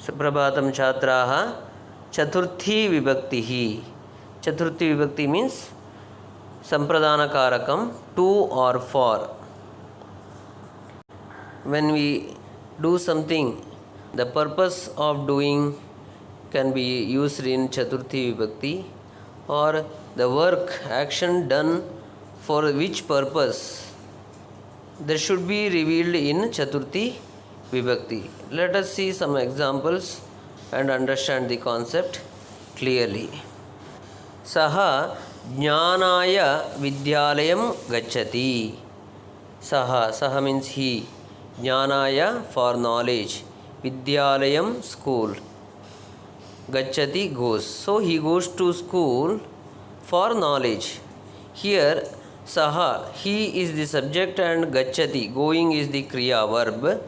सुप्रभातं छात्राः। चतुर्थी विभक्तिः। चतुर्थी विभक्ति means संप्रदानकारकम to or for. When we do something, the purpose of doing can be used in Chaturthi Vibhakti, or the work, action done for which purpose, that should be revealed in Chaturthi Vibhakti. Let us see some examples and understand the concept clearly. Saha jnanaya vidyalayam gacchati. Saha means he. Jnanaya for knowledge. Vidyalayam school. Gacchati goes. So he goes to school for knowledge. Here saha, he is the subject, and gacchati, going, is the kriya verb.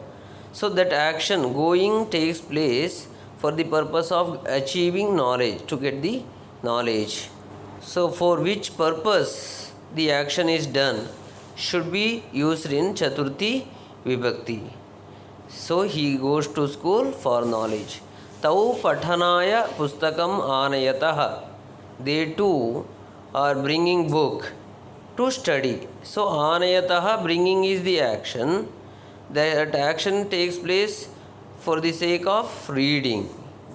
So that action going takes place for the purpose of achieving knowledge, to get the knowledge. So for which purpose the action is done should be used in Chaturthi Vibhakti. So he goes to school for knowledge. Tau pathanaya pustakam anayatah. They too are bringing book to study. So anayatah, bringing, is the action. That action takes place for the sake of reading.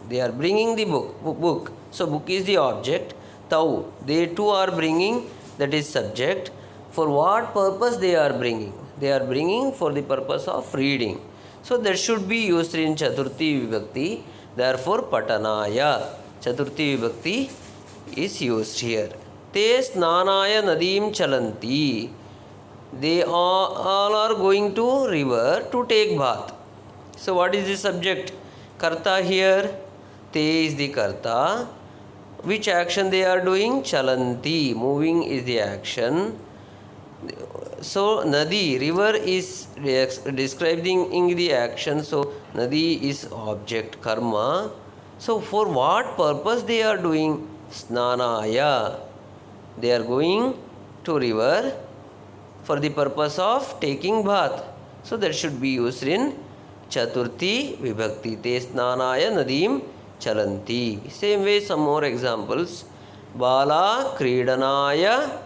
They are bringing the book. So book is the object. Tau, they too are bringing, that is subject. For what purpose they are bringing? They are bringing for the purpose of reading. So that should be used in Chaturthi Vibhakti. Therefore patanaya, Chaturthi Vibhakti is used here. Te snanaya nadim chalanti. They all are going to river to take bath. So what is the subject? Karta here. Te is the karta. Which action they are doing? Chalanti, moving, is the action. So nadi, river, is describing the action. So nadi is object, karma. So for what purpose they are doing? Snanaya. They are going to river for the purpose of taking bath. So that should be used in Chaturthi Vibhakti. Te snanaya nadim chalanti. Same way, some more examples. Bala kridanaya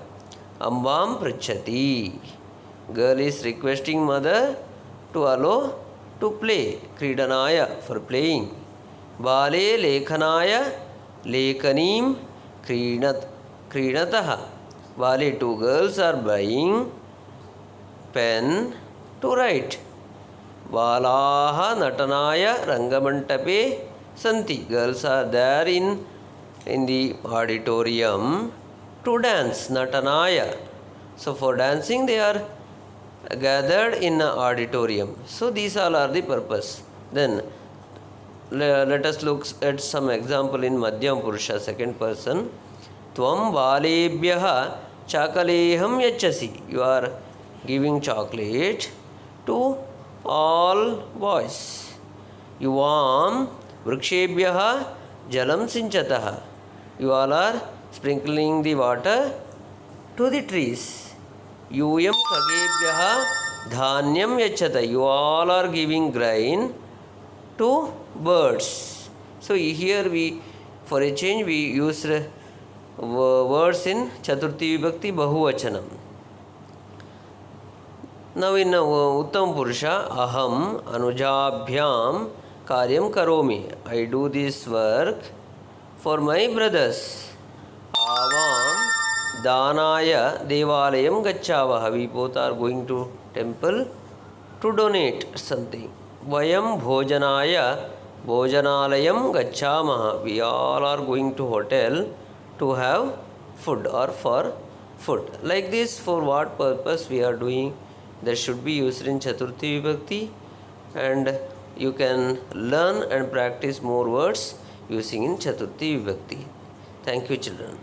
ambam prachati. Girl is requesting mother to allow to play. Kridanaya, for playing. Bale lekhanaya lekanim krinataha. Bale, two girls are buying pen to write. Balaha natanaya rangamantape santi. Girls are there in the auditorium to dance. Natanaya. So for dancing they are gathered in an auditorium. So these all are the purpose. Then let us look at some example in Madhyam Purusha, second person. Tvam balebhyaha chakaleham yachasi. You are giving chocolate to all boys. Yuvam vrikshebhyaha jalam sinchatah. You all are sprinkling the water to the trees. Yuyam khagebhyaha dhanyam yachata. You all are giving grain to birds. So here we, for a change, we use words in Chaturthi Vibhakti Bahuvachanam. Now in Uttam Purusha, aham anujabhyam karyam karomi. I do this work for my brothers. Avam danaya devalayam gacchavaha. We both are going to temple to donate something. Vayam bhojanaya bhojanalayam gacchamaha. We all are going to hotel to have food or for food. Like this, for what purpose we are doing, that should be used in Chaturthi Vibhakti, and you can learn and practice more words using in Chaturthi Vibhakti. Thank you, children.